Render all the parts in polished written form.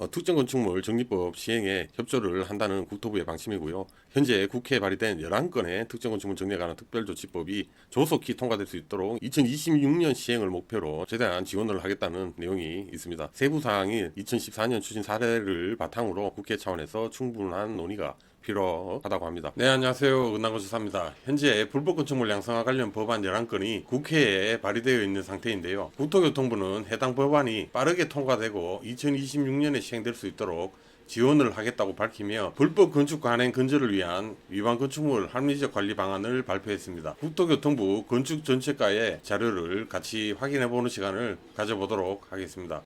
특정 건축물 정리법 시행에 협조를 한다는 국토부의 방침이고요. 현재 국회에 발의된 11건의 특정 건축물 정리에 관한 특별조치법이 조속히 통과될 수 있도록 2026년 시행을 목표로 최대한 지원을 하겠다는 내용이 있습니다. 세부 사항인 2014년 추진 사례를 바탕으로 국회 차원에서 충분한 논의가 필요하다고 합니다. 네, 안녕하세요. 은나고지사입니다. 현재 불법 건축물 양성화 관련 법안 11건이 국회에 발의되어 있는 상태인데요. 국토교통부는 해당 법안이 빠르게 통과되고 2026년에 시행될 수 있도록 지원을 하겠다고 밝히며 불법 건축 관행 근절을 위한 위반 건축물 합리적 관리 방안을 발표했습니다. 국토교통부 건축정책과의 자료를 같이 확인해보는 시간을 가져보도록 하겠습니다.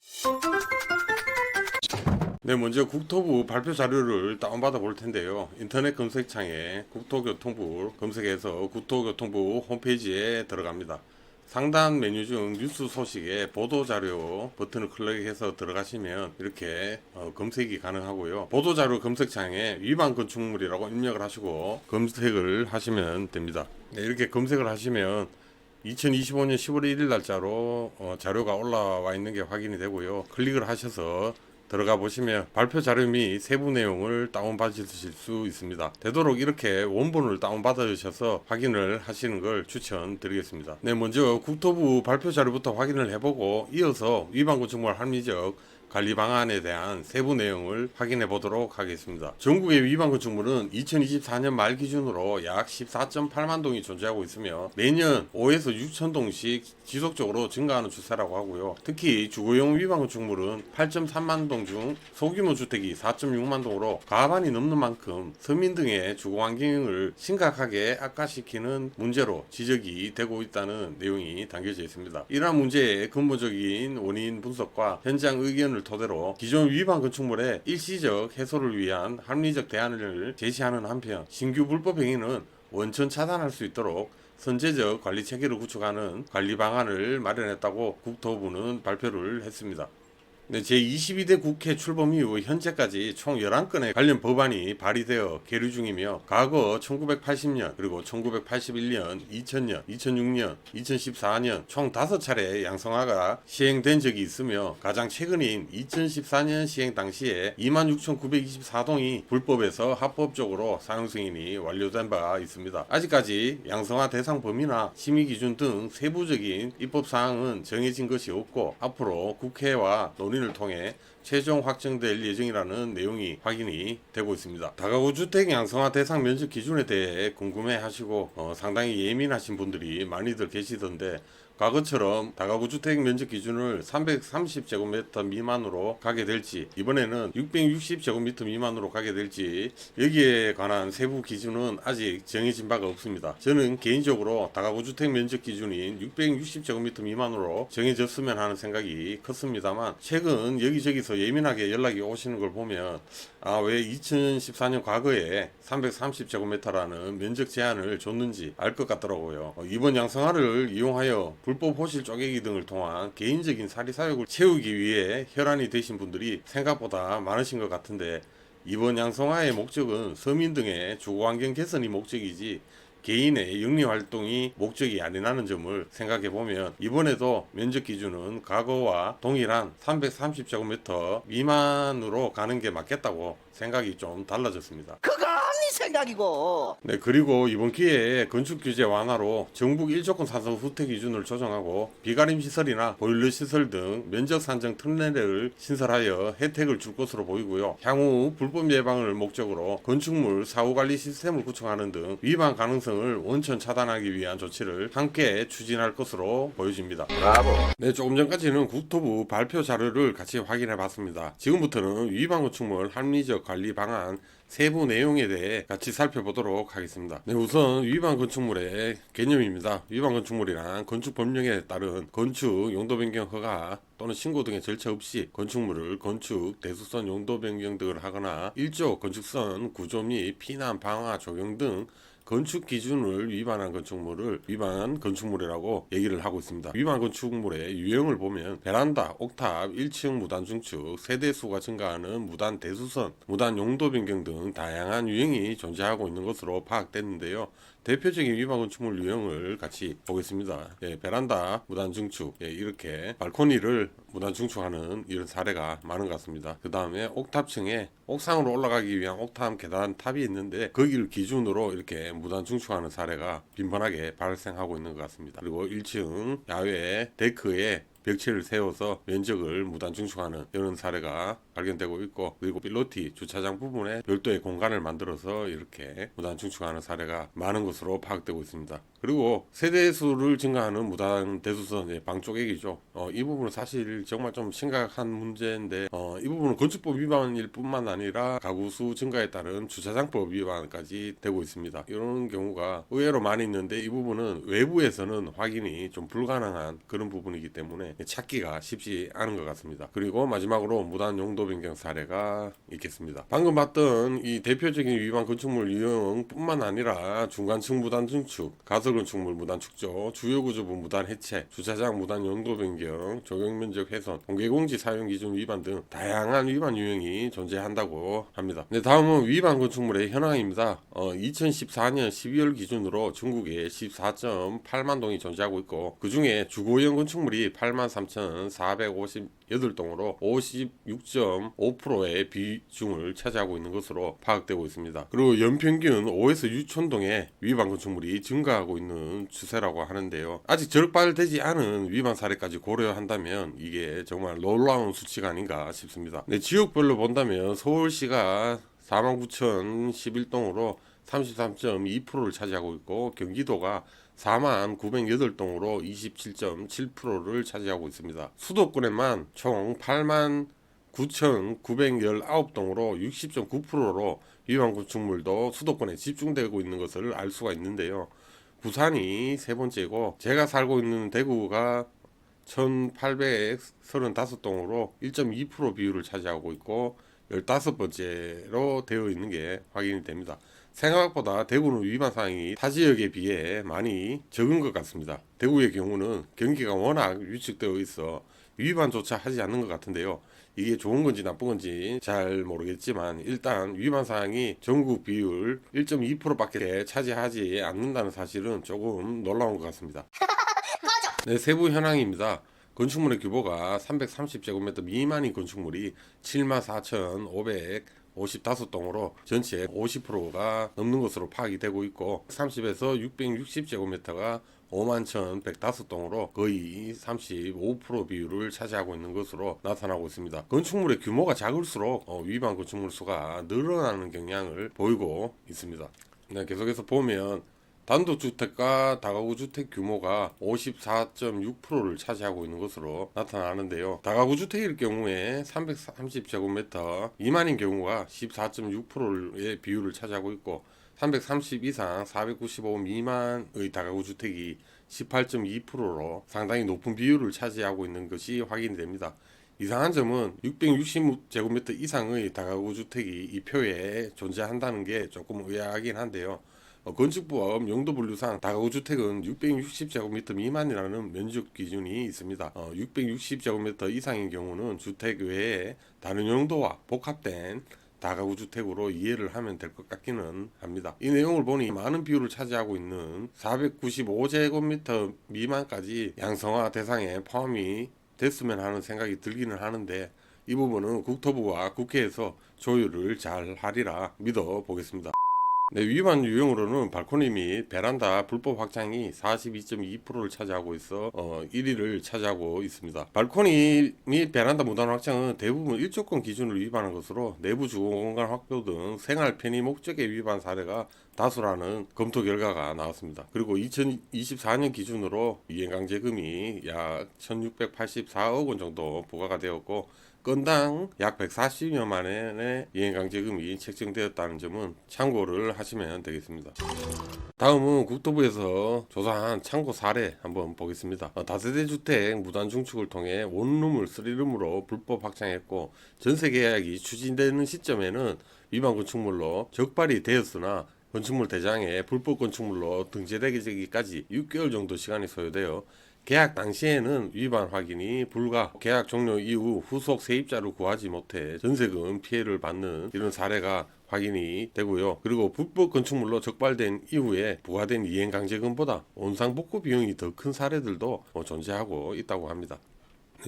네, 먼저 국토부 발표 자료를 다운받아 볼 텐데요. 인터넷 검색창에 국토교통부 검색해서 국토교통부 홈페이지에 들어갑니다. 상단 메뉴 중 뉴스 소식에 보도자료 버튼을 클릭해서 들어가시면 이렇게 검색이 가능하고요. 보도자료 검색창에 위반 건축물이라고 입력을 하시고 검색을 하시면 됩니다. 네, 이렇게 검색을 하시면 2025년 10월 1일 날짜로 자료가 올라와 있는 게 확인이 되고요. 클릭을 하셔서 들어가 보시면 발표 자료 및 세부 내용을 다운받으실 수 있습니다. 되도록 이렇게 원본을 다운받으셔서 확인을 하시는 걸 추천드리겠습니다. 네, 먼저 국토부 발표 자료부터 확인을 해보고 이어서 위반 건축물 합리적 관리 방안에 대한 세부 내용을 확인해 보도록 하겠습니다. 전국의 위반 건축물은 2024년 말 기준으로 약 14.8만 동이 존재하고 있으며 매년 5에서 6천 동씩 지속적으로 증가하는 추세라고 하고요. 특히 주거용 위반 건축물은 8.3만 동 중 소규모 주택이 4.6만 동으로 과반이 넘는 만큼 서민 등의 주거 환경을 심각하게 악화시키는 문제로 지적이 되고 있다는 내용이 담겨져 있습니다. 이러한 문제의 근본적인 원인 분석과 현장 의견을 토대로 기존 위반 건축물의 일시적 해소를 위한 합리적 대안을 제시하는 한편 신규 불법 행위는 원천 차단할 수 있도록 선제적 관리 체계를 구축하는 관리 방안을 마련했다고 국토부는 발표를 했습니다. 네, 제22대 국회 출범 이후 현재까지 총 11건의 관련 법안이 발의되어 계류 중이며 과거 1980년 그리고 1981년, 2000년, 2006년, 2014년 총 5차례 양성화가 시행된 적이 있으며 가장 최근인 2014년 시행 당시에 26,924동이 불법에서 합법적으로 사용 승인이 완료된 바 있습니다. 아직까지 양성화 대상 범위나 심의 기준 등 세부적인 입법 사항은 정해진 것이 없고 앞으로 국회와 논의를 통해 최종 확정될 예정이라는 내용이 확인이 되고 있습니다. 다가구 주택 양성화 대상 면적 기준에 대해 궁금해 하시고 상당히 예민하신 분들이 많이들 계시던데 과거처럼 다가구 주택 면적 기준을 330제곱미터 미만으로 가게 될지 이번에는 660제곱미터 미만으로 가게 될지 여기에 관한 세부 기준은 아직 정해진 바가 없습니다. 저는 개인적으로 다가구 주택 면적 기준인 660제곱미터 미만으로 정해졌으면 하는 생각이 컸습니다만 최근 여기저기서 예민하게 연락이 오시는 걸 보면 왜 2014년 과거에 330제곱미터라는 면적 제한을 줬는지 알 것 같더라고요. 이번 양성화를 이용하여 불법 호실 쪼개기 등을 통한 개인적인 사리사욕을 채우기 위해 혈안이 되신 분들이 생각보다 많으신 것 같은데 이번 양성화의 목적은 서민 등의 주거환경 개선이 목적이지 개인의 영리활동이 목적이 아니라는 점을 생각해보면 이번에도 면적 기준은 과거와 동일한 330제곱미터 미만으로 가는 게 맞겠다고 생각이 좀 달라졌습니다. 그건 네 생각이고. 네, 그리고 이번 기회에 건축 규제 완화로 정북 1조권 사서 후퇴 기준을 조정하고 비가림 시설이나 보일러 시설 등 면적 산정 특례를 신설하여 혜택을 줄 것으로 보이고요. 향후 불법 예방을 목적으로 건축물 사후 관리 시스템을 구축하는 등 위반 가능성을 원천 차단하기 위한 조치를 함께 추진할 것으로 보여집니다. 브라보. 네, 조금 전까지는 국토부 발표 자료를 같이 확인해 봤습니다. 지금부터는 위반 건축물 합리적 관리 방안 세부 내용에 대해 같이 살펴보도록 하겠습니다. 네, 우선 위반 건축물의 개념입니다. 위반 건축물이란 건축 법령에 따른 건축 용도 변경 허가 또는 신고 등의 절차 없이 건축물을 건축 대수선 용도 변경 등을 하거나 일조 건축선 구조 및 피난 방화 조경 등 건축 기준을 위반한 건축물을 위반 건축물이라고 얘기를 하고 있습니다. 위반 건축물의 유형을 보면 베란다, 옥탑, 1층 무단 중축, 세대수가 증가하는 무단 대수선, 무단 용도 변경 등 다양한 유형이 존재하고 있는 것으로 파악됐는데요. 대표적인 위반 건축물 유형을 같이 보겠습니다. 예, 베란다 무단 증축, 예, 이렇게 발코니를 무단 증축하는 이런 사례가 많은 것 같습니다. 그 다음에 옥탑층에 옥상으로 올라가기 위한 옥탑 계단 탑이 있는데 거기를 기준으로 이렇게 무단 증축하는 사례가 빈번하게 발생하고 있는 것 같습니다. 그리고 1층 야외 데크에 벽체를 세워서 면적을 무단 증축하는 이런 사례가 발견되고 있고, 그리고 필로티 주차장 부분에 별도의 공간을 만들어서 이렇게 무단 증축하는 사례가 많은 것으로 파악되고 있습니다. 그리고 세대수를 증가하는 무단 대수선 방조객이죠. 이 부분은 사실 정말 좀 심각한 문제인데, 이 부분은 건축법 위반일 뿐만 아니라 가구수 증가에 따른 주차장법 위반까지 되고 있습니다. 이런 경우가 의외로 많이 있는데, 이 부분은 외부에서는 확인이 좀 불가능한 그런 부분이기 때문에 찾기가 쉽지 않은 것 같습니다. 그리고 마지막으로 무단 용도 변경 사례가 있겠습니다. 방금 봤던 이 대표적인 위반 건축물 유형뿐만 아니라 중간층 무단 증축, 가설 건축물 무단 축조, 주요 구조부 무단 해체, 주차장 무단 용도 변경, 적용 면적 훼손, 공개공지 사용 기준 위반 등 다양한 위반 유형이 존재한다고 합니다. 네, 다음은 위반 건축물의 현황입니다. 2014년 12월 기준으로 전국에 14.8만 동이 존재하고 있고, 그 중에 주거용 건축물이 83,458동으로 56.5%의 비중을 차지하고 있는 것으로 파악되고 있습니다. 그리고 연평균 5에서 6천 동의 위반 건축물이 증가하고 있는 추세라고 하는데요. 아직 적발되지 않은 위반 사례까지 고려한다면 이게 정말 놀라운 수치가 아닌가 싶습니다. 네, 지역별로 본다면 서울시가 49,011동으로 33.2%를 차지하고 있고, 경기도가 49,908동으로 27.7%를 차지하고 있습니다. 수도권에만 총 89,919동으로 60.9%로 위반 건축물도 수도권에 집중되고 있는 것을 알 수가 있는데요. 부산이 세 번째고, 제가 살고 있는 대구가 1,835동으로 1.2% 비율을 차지하고 있고 15번째로 되어 있는 게 확인이 됩니다. 생각보다 대구는 위반 사항이 타 지역에 비해 많이 적은 것 같습니다. 대구의 경우는 경기가 워낙 위축되어 있어 위반조차 하지 않는 것 같은데요. 이게 좋은 건지 나쁜 건지 잘 모르겠지만, 일단 위반 사항이 전국 비율 1.2%밖에 차지하지 않는다는 사실은 조금 놀라운 것 같습니다. 네, 세부 현황입니다. 건축물의 규모가 330제곱미터 미만인 건축물이 74,555동으로 전체 50%가 넘는 것으로 파악이 되고 있고, 30에서 660제곱미터가 51,105동으로 거의 35% 비율을 차지하고 있는 것으로 나타나고 있습니다. 건축물의 규모가 작을수록 위반 건축물 수가 늘어나는 경향을 보이고 있습니다. 네, 계속해서 보면 단독주택과 다가구 주택 규모가 54.6%를 차지하고 있는 것으로 나타나는데요. 다가구 주택일 경우에 330제곱미터 미만인 경우가 14.6%의 비율을 차지하고 있고, 330 이상 495 미만의 다가구 주택이 18.2%로 상당히 높은 비율을 차지하고 있는 것이 확인이 됩니다. 이상한 점은 660제곱미터 이상의 다가구 주택이 이 표에 존재한다는 게 조금 의아하긴 한데요. 건축법 용도분류상 다가구 주택은 660제곱미터 미만이라는 면적 기준이 있습니다. 660제곱미터 이상인 경우는 주택 외에 다른 용도와 복합된 다가구 주택으로 이해를 하면 될 것 같기는 합니다. 이 내용을 보니 많은 비율을 차지하고 있는 495제곱미터 미만까지 양성화 대상에 포함이 됐으면 하는 생각이 들기는 하는데, 이 부분은 국토부와 국회에서 조율을 잘 하리라 믿어 보겠습니다. 네, 위반 유형으로는 발코니 및 베란다 불법 확장이 42.2%를 차지하고 있어 1위를 차지하고 있습니다. 발코니 및 베란다 무단 확장은 대부분 일조권 기준을 위반한 것으로 내부 주거공간 확보 등 생활 편의 목적의 위반 사례가 다수라는 검토 결과가 나왔습니다. 그리고 2024년 기준으로 이행강제금이 약 1,684억 원 정도 부과가 되었고, 건당 약 140여만 원의 이행강제금이 책정되었다는 점은 참고를 하시면 되겠습니다. 다음은 국토부에서 조사한 참고 사례 한번 보겠습니다. 다세대 주택 무단 증축을 통해 원룸을 3룸으로 불법 확장했고, 전세 계약이 추진되는 시점에는 위반 건축물로 적발이 되었으나 건축물 대장에 불법 건축물로 등재되기까지 6개월 정도 시간이 소요되어 계약 당시에는 위반 확인이 불가, 계약 종료 이후 후속 세입자를 구하지 못해 전세금 피해를 받는 이런 사례가 확인이 되고요. 그리고 불법 건축물로 적발된 이후에 부과된 이행강제금보다 원상복구 비용이 더 큰 사례들도 존재하고 있다고 합니다.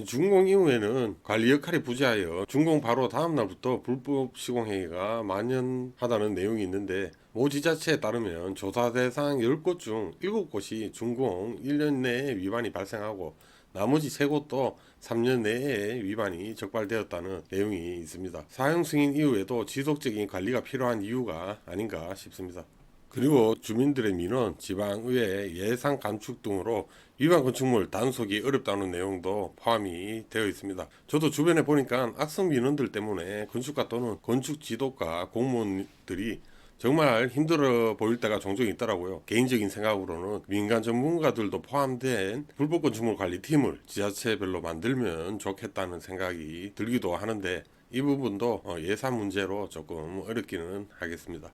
준공 이후에는 관리 역할이 부재하여 준공 바로 다음 날부터 불법 시공행위가 만연하다는 내용이 있는데, 모 지자체에 따르면 조사 대상 10곳 중 7곳이 준공 1년 내에 위반이 발생하고 나머지 3곳도 3년 내에 위반이 적발되었다는 내용이 있습니다. 사용 승인 이후에도 지속적인 관리가 필요한 이유가 아닌가 싶습니다. 그리고 주민들의 민원, 지방의회 예산 감축 등으로 위반 건축물 단속이 어렵다는 내용도 포함이 되어 있습니다. 저도 주변에 보니까 악성 민원들 때문에 건축가 또는 건축 지도과 공무원들이 정말 힘들어 보일 때가 종종 있더라고요. 개인적인 생각으로는 민간 전문가들도 포함된 불법 건축물 관리팀을 지자체별로 만들면 좋겠다는 생각이 들기도 하는데, 이 부분도 예산 문제로 조금 어렵기는 하겠습니다.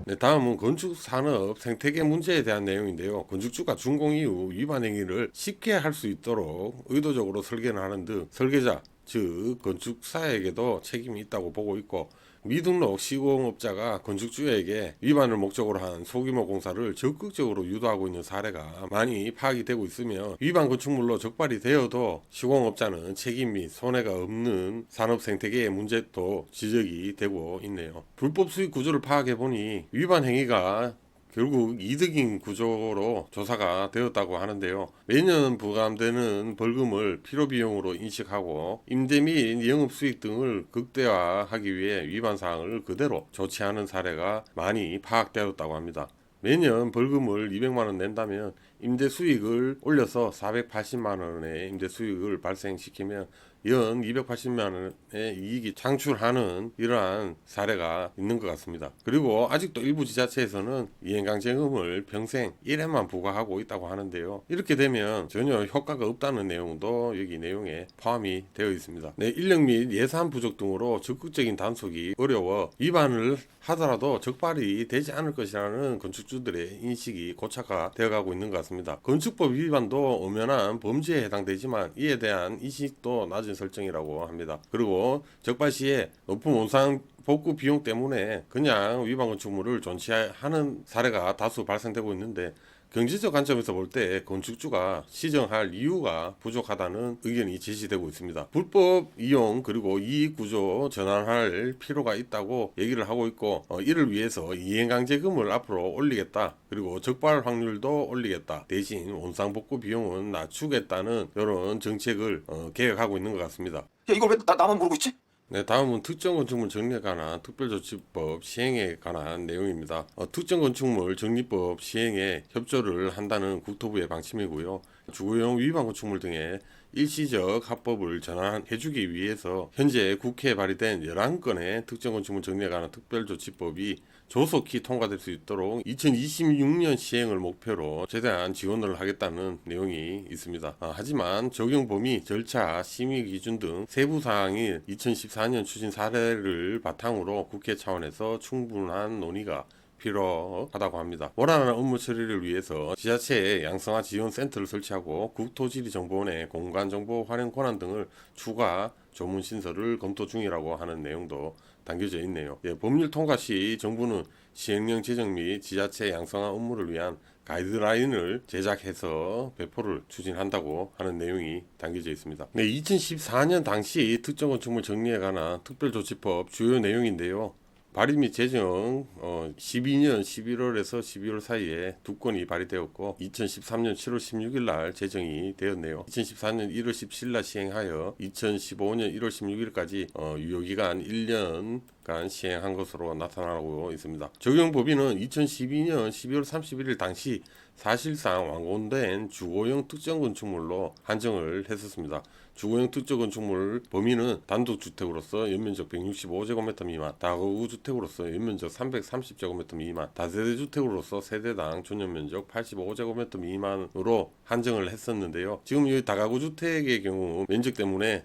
네, 다음은 건축산업 생태계 문제에 대한 내용인데요. 건축주가 준공 이후 위반 행위를 쉽게 할 수 있도록 의도적으로 설계를 하는 등 설계자, 즉 건축사에게도 책임이 있다고 보고 있고, 미등록 시공업자가 건축주에게 위반을 목적으로 한 소규모 공사를 적극적으로 유도하고 있는 사례가 많이 파악이 되고 있으며, 위반 건축물로 적발이 되어도 시공업자는 책임 및 손해가 없는 산업 생태계의 문제도 지적이 되고 있네요. 불법 수익 구조를 파악해 보니 위반 행위가 결국 이득인 구조로 조사가 되었다고 하는데요. 매년 부과되는 벌금을 필요비용으로 인식하고 임대 및 영업수익 등을 극대화하기 위해 위반 사항을 그대로 조치하는 사례가 많이 파악되었다고 합니다. 매년 벌금을 200만원 낸다면 임대 수익을 올려서 480만원의 임대 수익을 발생시키면 연 280만원의 이익이 창출하는 이러한 사례가 있는 것 같습니다. 그리고 아직도 일부 지자체에서는 이행강제금을 평생 1회만 부과하고 있다고 하는데요. 이렇게 되면 전혀 효과가 없다는 내용도 여기 내용에 포함이 되어 있습니다. 네, 인력 및 예산 부족 등으로 적극적인 단속이 어려워 위반을 하더라도 적발이 되지 않을 것이라는 건축주들의 인식이 고착화 되어가고 있는 것 같습니다. 건축법 위반도 엄연한 범죄에 해당되지만 이에 대한 인식도 낮은 설정이라고 합니다. 그리고 적발 시에 높은 원상 복구 비용 때문에 그냥 위반 건축물을 존치하는 사례가 다수 발생되고 있는데, 경제적 관점에서 볼 때 건축주가 시정할 이유가 부족하다는 의견이 제시되고 있습니다. 불법 이용 그리고 이익 구조 전환할 필요가 있다고 얘기를 하고 있고, 이를 위해서 이행강제금을 앞으로 올리겠다, 그리고 적발 확률도 올리겠다, 대신 원상복구 비용은 낮추겠다는 이런 정책을 계획하고 있는 것 같습니다. 야, 이걸 왜 나만 모르고 있지? 네, 다음은 특정 건축물 정리에 관한 특별조치법 시행에 관한 내용입니다. 특정 건축물 정리법 시행에 협조를 한다는 국토부의 방침이고요. 주거용 위반 건축물 등의 일시적 합법을 전환해주기 위해서 현재 국회에 발의된 11건의 특정 건축물 정리에 관한 특별조치법이 조속히 통과될 수 있도록 2026년 시행을 목표로 최대한 지원을 하겠다는 내용이 있습니다. 하지만 적용 범위, 절차, 심의 기준 등 세부 사항이 2014년 추진 사례를 바탕으로 국회 차원에서 충분한 논의가 필요하다고 합니다. 원활한 업무 처리를 위해서 지자체에 양성화 지원 센터를 설치하고 국토지리정보원의 공간정보 활용 권한 등을 추가 조문 신설을 검토 중이라고 하는 내용도 담겨져 있네요. 법률 통과 시 정부는 시행령 제정 및 지자체 양성화 업무를 위한 가이드라인을 제작해서 배포를 추진한다고 하는 내용이 담겨져 있습니다. 2014년 당시 특정 건축물 정리에 관한 특별조치법 주요 내용인데요. 발의 및 제정 12년 11월에서 12월 사이에 2건이 발의되었고 2013년 7월 16일 날 제정이 되었네요. 2014년 1월 17일 날 시행하여 2015년 1월 16일까지 유효기간 1년간 시행한 것으로 나타나고 있습니다. 적용 범위는 2012년 12월 31일 당시 사실상 완공된 주거용 특정 건축물로 한정을 했었습니다. 주거용 특정 건축물 범위는 단독주택으로서 연면적 165제곱미터 미만, 다가구 주택으로서 연면적 330제곱미터 미만, 다세대 주택으로서 세대당 전용면적 85제곱미터 미만으로 한정을 했었는데요. 지금 이 다가구 주택의 경우 면적 때문에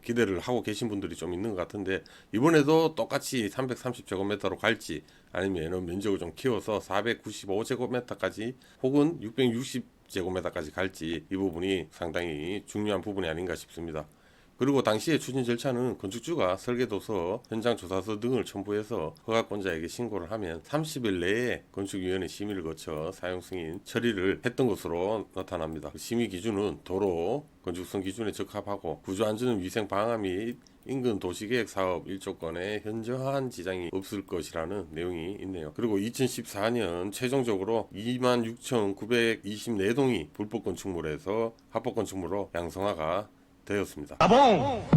기대를 하고 계신 분들이 좀 있는 것 같은데, 이번에도 똑같이 330제곱미터로 갈지 아니면 면적을 좀 키워서 495제곱미터까지 혹은 660 제곱미터까지 갈지 이 부분이 상당히 중요한 부분이 아닌가 싶습니다. 그리고 당시의 추진 절차는 건축주가 설계도서, 현장조사서 등을 첨부해서 허가권자에게 신고를 하면 30일 내에 건축위원회 심의를 거쳐 사용 승인 처리를 했던 것으로 나타납니다. 심의 기준은 도로, 건축성 기준에 적합하고 구조안전 위생 방화 및 인근 도시계획 사업 일조권에 현저한 지장이 없을 것이라는 내용이 있네요. 그리고 2014년 최종적으로 26,924동이 불법 건축물에서 합법 건축물로 양성화가 되었습니다.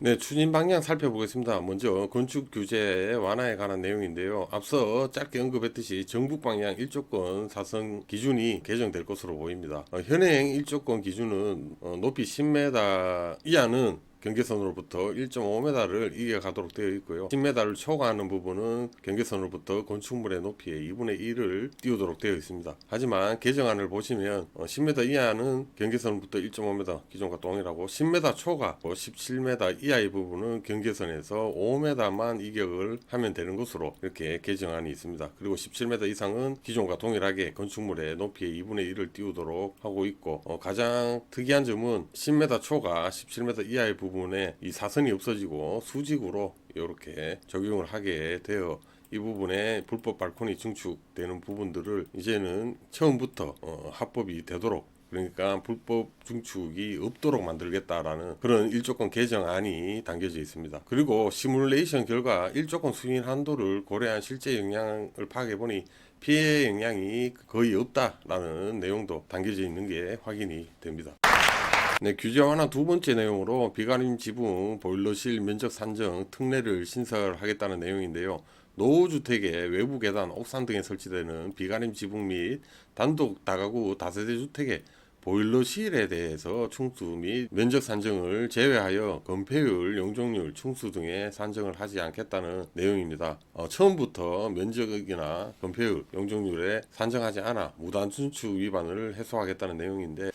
네, 추진 방향 살펴보겠습니다. 먼저 건축 규제 완화에 관한 내용인데요. 앞서 짧게 언급했듯이 전국 방향 일조권 사성 기준이 개정될 것으로 보입니다. 현행 일조권 기준은 높이 10m 이하는 경계선으로부터 1.5m를 이겨가도록 되어 있고요. 10m를 초과하는 부분은 경계선으로부터 건축물의 높이의 2분의 1을 띄우도록 되어 있습니다. 하지만 개정안을 보시면 10m 이하는 경계선부터 1.5m 기존과 동일하고 10m 초과 17m 이하의 부분은 경계선에서 5m만 이격을 하면 되는 것으로 이렇게 개정안이 있습니다. 그리고 17m 이상은 기존과 동일하게 건축물의 높이의 2분의 1을 띄우도록 하고 있고 가장 특이한 점은 10m 초과 17m 이하의 부분에 이 사선이 없어지고 수직으로 이렇게 적용을 하게 되어 이 부분에 불법 발코니 증축되는 부분들을 이제는 처음부터 합법이 되도록, 그러니까 불법 증축이 없도록 만들겠다라는 그런 일조권 개정안이 담겨져 있습니다. 그리고 시뮬레이션 결과 일조권 승인 한도를 고려한 실제 영향을 파악해보니 피해 영향이 거의 없다라는 내용도 담겨져 있는 게 확인이 됩니다. 네, 규제 완화 두 번째 내용으로 비가림 지붕 보일러실 면적 산정 특례를 신설하겠다는 내용인데요. 노후주택의 외부 계단, 옥상 등에 설치되는 비가림 지붕 및 단독 다가구 다세대 주택의 보일러실에 대해서 충수 및 면적 산정을 제외하여 건폐율, 용적률, 충수 등의 산정을 하지 않겠다는 내용입니다. 처음부터 면적이나 건폐율, 용적률에 산정하지 않아 무단 준축 위반을 해소하겠다는 내용인데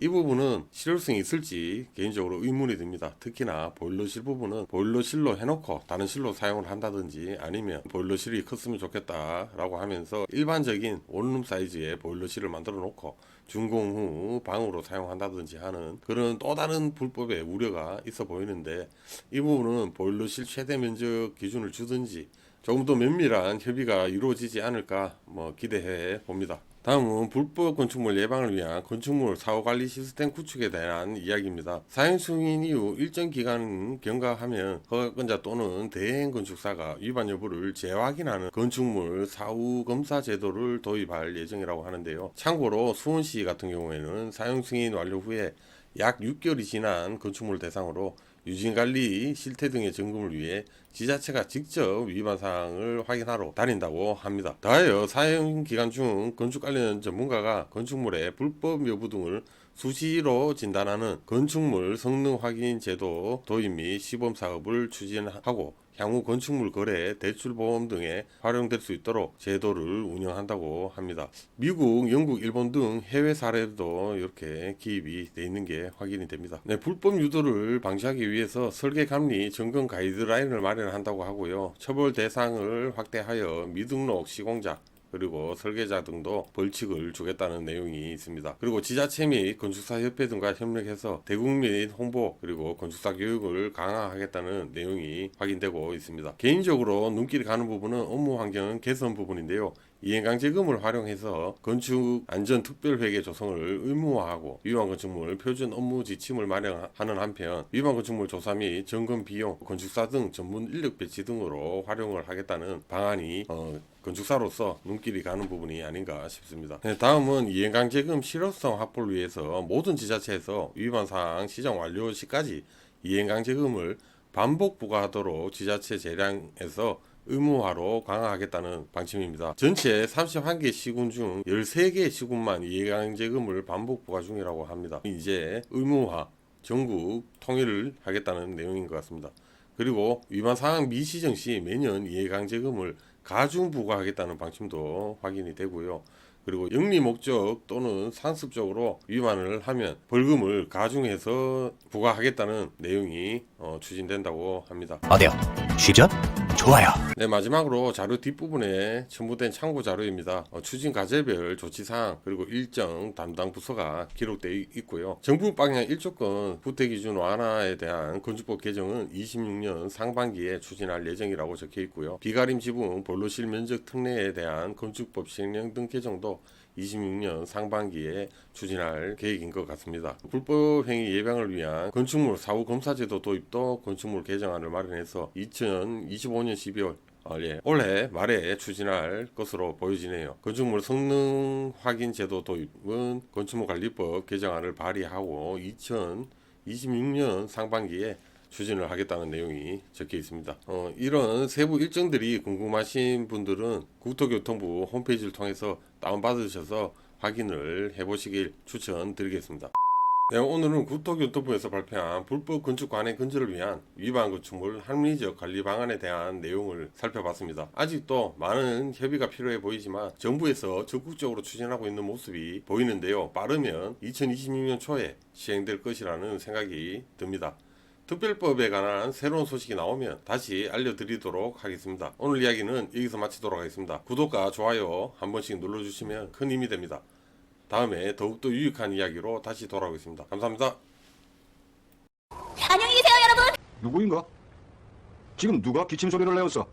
이 부분은 실효성이 있을지 개인적으로 의문이 듭니다. 특히나 보일러실 부분은 보일러실로 해놓고 다른 실로 사용을 한다든지 아니면 보일러실이 컸으면 좋겠다라고 하면서 일반적인 원룸 사이즈의 보일러실을 만들어 놓고 준공 후 방으로 사용한다든지 하는 그런 또 다른 불법의 우려가 있어 보이는데, 이 부분은 보일러실 최대 면적 기준을 주든지 조금 더 면밀한 협의가 이루어지지 않을까 기대해 봅니다. 다음은 불법 건축물 예방을 위한 건축물 사후관리 시스템 구축에 대한 이야기입니다. 사용 승인 이후 일정 기간 경과하면 허가권자 또는 대행 건축사가 위반 여부를 재확인하는 건축물 사후 검사 제도를 도입할 예정이라고 하는데요. 참고로 수원시 같은 경우에는 사용 승인 완료 후에 약 6개월이 지난 건축물 대상으로 유진관리, 실태 등의 점검을 위해 지자체가 직접 위반 사항을 확인하러 다닌다고 합니다. 더하여 사용 기간 중 건축 관련 전문가가 건축물의 불법 여부 등을 수시로 진단하는 건축물 성능 확인 제도 도입 및 시범 사업을 추진하고 향후 건축물 거래, 대출보험 등에 활용될 수 있도록 제도를 운영한다고 합니다. 미국, 영국, 일본 등 해외 사례도 이렇게 기입이 돼 있는 게 확인이 됩니다. 네, 불법 유도를 방지하기 위해서 설계 감리 점검 가이드라인을 마련한다고 하고요. 처벌 대상을 확대하여 미등록 시공자 그리고 설계자 등도 벌칙을 주겠다는 내용이 있습니다. 그리고 지자체 및 건축사협회 등과 협력해서 대국 및 홍보 그리고 건축사 교육을 강화하겠다는 내용이 확인되고 있습니다. 개인적으로 눈길이 가는 부분은 업무 환경 개선 부분인데요. 이행강제금을 활용해서 건축안전특별회계 조성을 의무화하고 위반 건축물 표준 업무 지침을 마련하는 한편 위반 건축물 조사 및 점검 비용, 건축사 등 전문 인력 배치 등으로 활용을 하겠다는 방안이 건축사로서 눈길이 가는 부분이 아닌가 싶습니다. 네, 다음은 이행강제금 실효성 확보를 위해서 모든 지자체에서 위반사항 시정 완료 시까지 이행강제금을 반복 부과하도록 지자체 재량에서 의무화로 강화하겠다는 방침입니다. 전체 31개 시군 중 13개 시군만 이행강제금을 반복 부과 중이라고 합니다. 이제 의무화, 전국 통일을 하겠다는 내용인 것 같습니다. 그리고 위반사항 미시정 시 매년 이행강제금을 가중 부과하겠다는 방침도 확인이 되고요. 그리고 영리 목적 또는 상습적으로 위반을 하면 벌금을 가중해서 부과하겠다는 내용이 추진된다고 합니다. 어때요? 쉽죠? 좋아요. 네, 마지막으로 자료 뒷부분에 첨부된 참고 자료입니다. 추진 과제별 조치사항 그리고 일정 담당 부서가 기록되어 있고요. 정부 방향 1조건 구태기준 완화에 대한 건축법 개정은 26년 상반기에 추진할 예정이라고 적혀 있고요. 비가림 지붕 본로실 면적 특례에 대한 건축법 시행령 등 개정도 26년 상반기에 추진할 계획인 것 같습니다. 불법행위 예방을 위한 건축물 사후검사제도 도입도 건축물 개정안을 마련해서 2025년 12월 올해 말에 추진할 것으로 보여지네요. 건축물 성능 확인 제도 도입은 건축물관리법 개정안을 발의하고 2026년 상반기에 추진을 하겠다는 내용이 적혀 있습니다. 이런 세부 일정들이 궁금하신 분들은 국토교통부 홈페이지를 통해서 다운받으셔서 확인을 해보시길 추천드리겠습니다. 네, 오늘은 국토교통부에서 발표한 불법 건축 관행 근절을 위한 위반 건축물 합리적 관리 방안에 대한 내용을 살펴봤습니다. 아직도 많은 협의가 필요해 보이지만 정부에서 적극적으로 추진하고 있는 모습이 보이는데요. 빠르면 2026년 초에 시행될 것이라는 생각이 듭니다. 특별법에 관한 새로운 소식이 나오면 다시 알려드리도록 하겠습니다. 오늘 이야기는 여기서 마치도록 하겠습니다. 구독과 좋아요 한 번씩 눌러주시면 큰 힘이 됩니다. 다음에 더욱더 유익한 이야기로 다시 돌아오겠습니다. 감사합니다. 안녕히 계세요, 여러분. 누구인가? 지금 누가 기침 소리를 내었어?